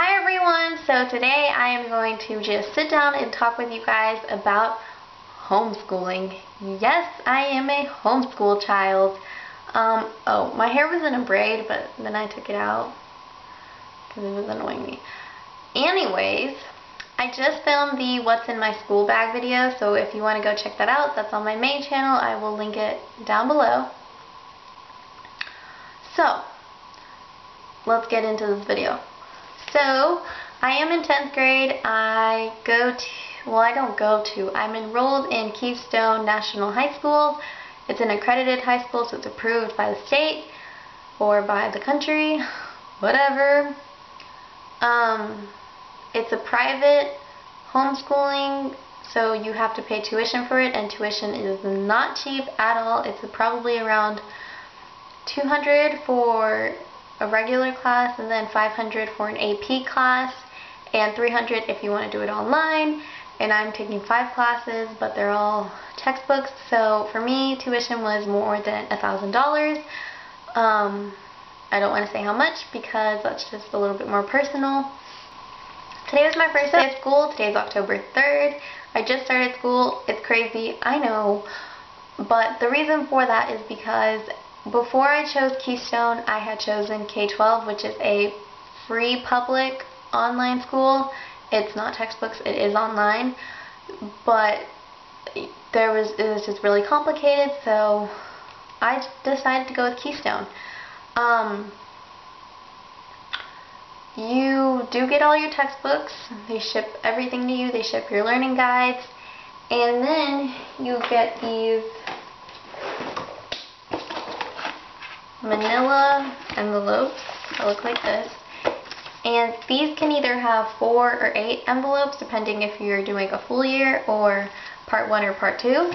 Hi everyone! So today I am going to just sit down and talk with you guys about homeschooling. Yes, I am a homeschool child. Oh, my hair was in a braid, but then I took it out because it was annoying me. Anyways, I just filmed the What's in My School Bag video, so if you want to go check that out, that's on my main channel. I will link it down below. So, let's get into this video. So, I am in 10th grade. I'm enrolled in Keystone National High School. It's an accredited high school, so it's approved by the state or by the country, whatever. It's a private homeschooling, so you have to pay tuition for it, and tuition is not cheap at all. It's probably around $200 for a regular class, and then $500 for an AP class, and $300 if you want to do it online. And I'm taking 5 classes, but they're all textbooks, so for me tuition was more than $1,000. I don't want to say how much because that's just a little bit more personal. Today was my first day of school. Today is October 3rd. I just started school. It's crazy, I know, but the reason for that is because before I chose Keystone, I had chosen K12, which is a free public online school. It's not textbooks, it is online, but it was just really complicated, so I decided to go with Keystone. You do get all your textbooks, they ship everything to you, they ship your learning guides, and then you get these manila envelopes that look like this, and these can either have 4 or 8 envelopes depending if you're doing a full year or part 1 or part 2.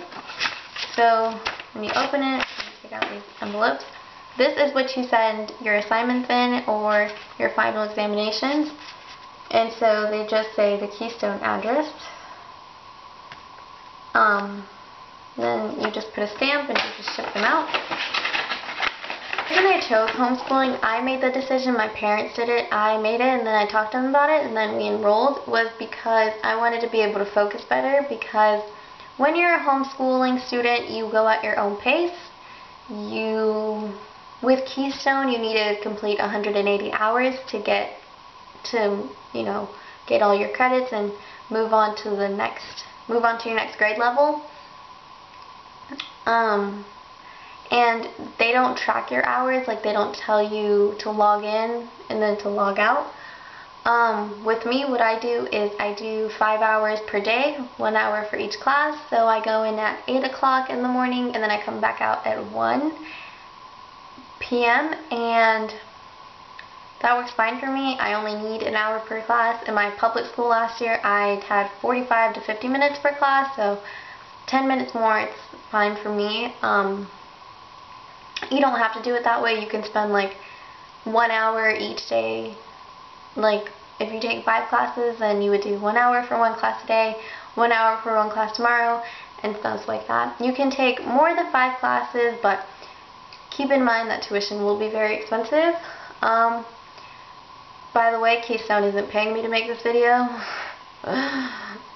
So when you open it, you take out these envelopes. This is what you send your assignments in or your final examinations, and so they just say the Keystone address. Then you just put a stamp and you just ship them out. When I chose homeschooling, I made the decision. My parents did it. I made it, and then I talked to them about it, and then we enrolled. Was because I wanted to be able to focus better, because when you're a homeschooling student, you go at your own pace. With Keystone, you need to complete 180 hours to get all your credits and move on to your next grade level. And they don't track your hours, like they don't tell you to log in and then to log out. With me, what I do is I do 5 hours per day, 1 hour for each class. So I go in at 8 o'clock in the morning and then I come back out at 1 p.m. and that works fine for me. I only need an hour per class. In my public school last year, I had 45 to 50 minutes per class, so 10 minutes more, it's fine for me. You don't have to do it that way. You can spend like 1 hour each day. Like if you take 5 classes, then you would do 1 hour for 1 class a day, 1 hour for 1 class tomorrow, and stuff like that. You can take more than 5 classes, but keep in mind that tuition will be very expensive. By the way, Keystone isn't paying me to make this video. A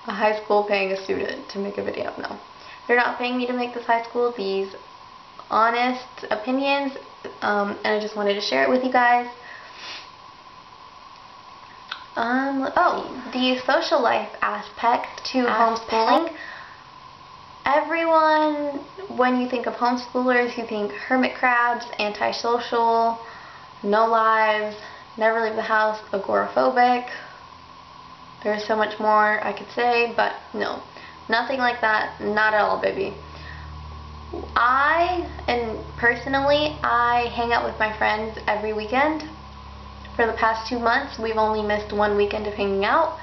high school paying a student to make a video. No, they're not paying me to make this high school. These honest opinions, and I just wanted to share it with you guys. The social life aspect to homeschooling. Everyone, when you think of homeschoolers, you think hermit crabs, antisocial, no lives, never leave the house, agoraphobic. There's so much more I could say, but no, nothing like that, not at all, baby. Personally, I hang out with my friends every weekend. For the past 2 months, we've only missed 1 weekend of hanging out.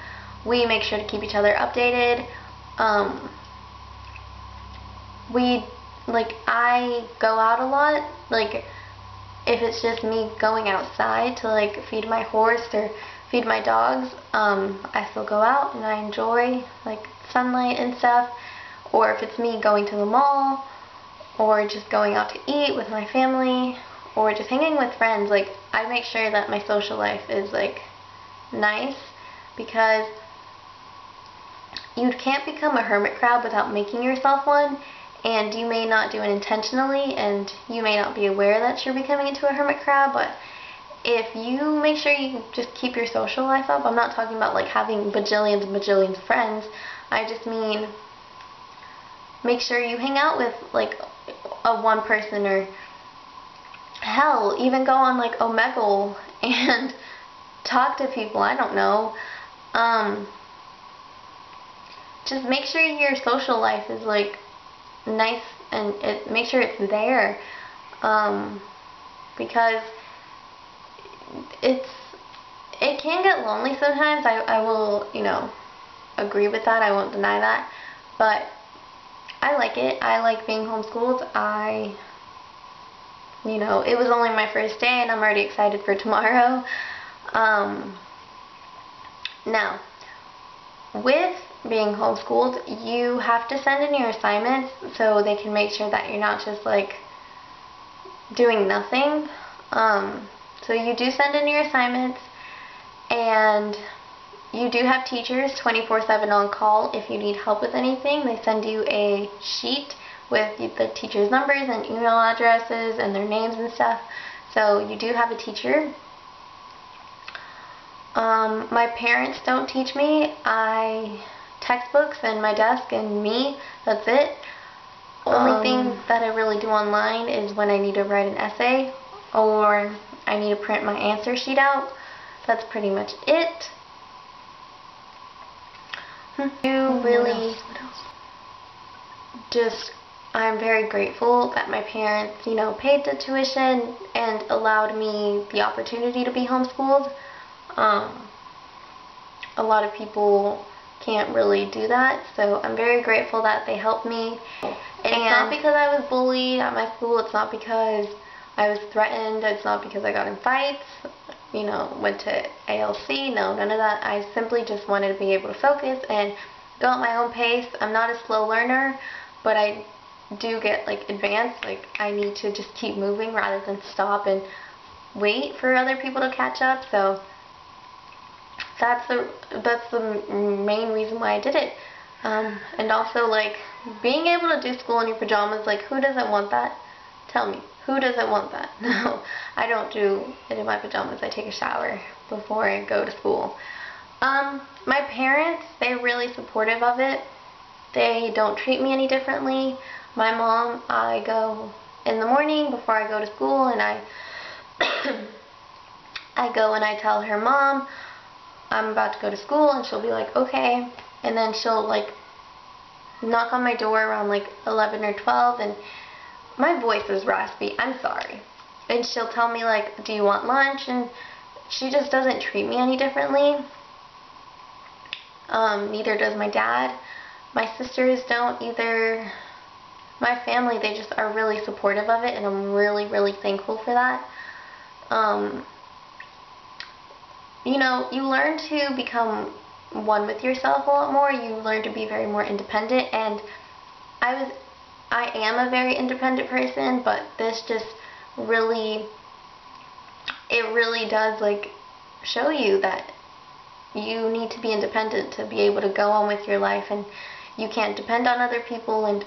We make sure to keep each other updated. I go out a lot. Like, if it's just me going outside to like feed my horse or feed my dogs, I still go out and I enjoy like sunlight and stuff. Or if it's me going to the mall, or just going out to eat with my family, or just hanging with friends, like I make sure that my social life is like nice, because you can't become a hermit crab without making yourself one, and you may not do it intentionally, and you may not be aware that you're becoming into a hermit crab, but if you make sure you just keep your social life up, I'm not talking about like having bajillions and bajillions of friends, I just mean make sure you hang out with like a one person, or hell, even go on like Omegle and talk to people, I don't know. Just make sure your social life is like nice, and make sure it's there, because it can get lonely sometimes. I will, agree with that. I won't deny that, but I like it. I like being homeschooled. It was only my first day, and I'm already excited for tomorrow. Now, with being homeschooled, you have to send in your assignments so they can make sure that you're not just like doing nothing. So you do send in your assignments, and you do have teachers 24/7 on call if you need help with anything. They send you a sheet with the teachers' numbers and email addresses and their names and stuff. So you do have a teacher. My parents don't teach me. Textbooks and my desk and me, that's it. The only thing that I really do online is when I need to write an essay, or I need to print my answer sheet out. That's pretty much it. I'm very grateful that my parents, paid the tuition and allowed me the opportunity to be homeschooled. A lot of people can't really do that, so I'm very grateful that they helped me. And it's not because I was bullied at my school, it's not because I was threatened, it's not because I got in fights, went to ALC, no, none of that. I simply just wanted to be able to focus and go at my own pace. I'm not a slow learner, but I do get advanced. I need to just keep moving rather than stop and wait for other people to catch up. So that's the main reason why I did it. And also being able to do school in your pajamas, who doesn't want that? Tell me, who doesn't want that? No, I don't do it in my pajamas. I take a shower before I go to school. My parents, they're really supportive of it. They don't treat me any differently. My mom, I go in the morning before I go to school, and I go and I tell her, Mom, I'm about to go to school, and she'll be like, okay. And then she'll knock on my door around 11 or 12, and my voice is raspy, I'm sorry. And she'll tell me do you want lunch? And she just doesn't treat me any differently. Neither does my dad. My sisters don't either. My family, they just are really supportive of it, and I'm really, really thankful for that. You learn to become one with yourself a lot more. You learn to be very more independent, and I am a very independent person, but this just really, it really does show you that you need to be independent to be able to go on with your life, and you can't depend on other people. And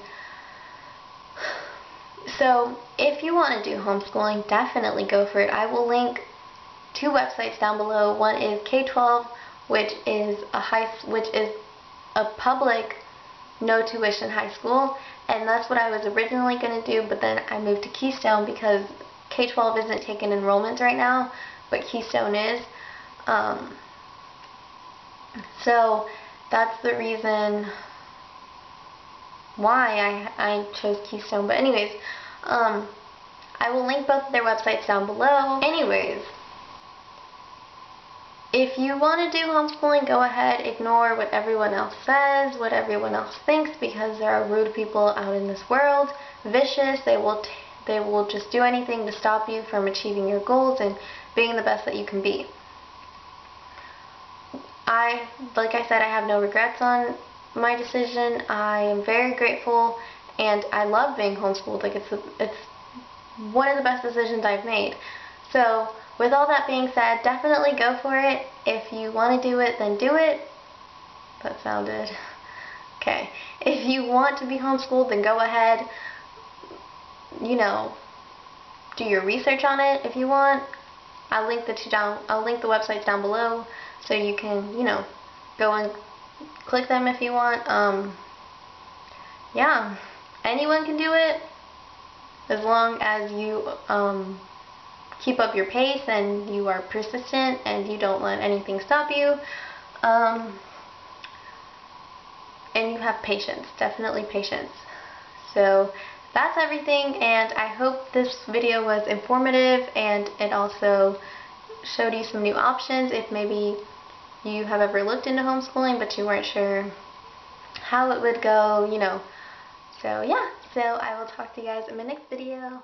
so if you want to do homeschooling, definitely go for it. I will link 2 websites down below. One is K12, which is a public no tuition high school, and that's what I was originally going to do, but then I moved to Keystone because K12 isn't taking enrollments right now, but Keystone is. So that's the reason why I chose Keystone. But anyways, I will link both of their websites down below. Anyways, if you want to do homeschooling, go ahead, ignore what everyone else says, what everyone else thinks, because there are rude people out in this world, vicious. They will just do anything to stop you from achieving your goals and being the best that you can be. Like I said, I have no regrets on my decision. I am very grateful, and I love being homeschooled. It's one of the best decisions I've made. So with all that being said, definitely go for it. If you want to do it, then do it. That sounded... Okay. If you want to be homeschooled, then go ahead. You know, do your research on it if you want. I'll link the websites down below so you can, you know, go and click them if you want. Yeah, anyone can do it as long as you keep up your pace and you are persistent and you don't let anything stop you. And you have patience, definitely patience. So that's everything, and I hope this video was informative and it also showed you some new options if maybe you have ever looked into homeschooling but you weren't sure how it would go, you know. So yeah, so I will talk to you guys in my next video.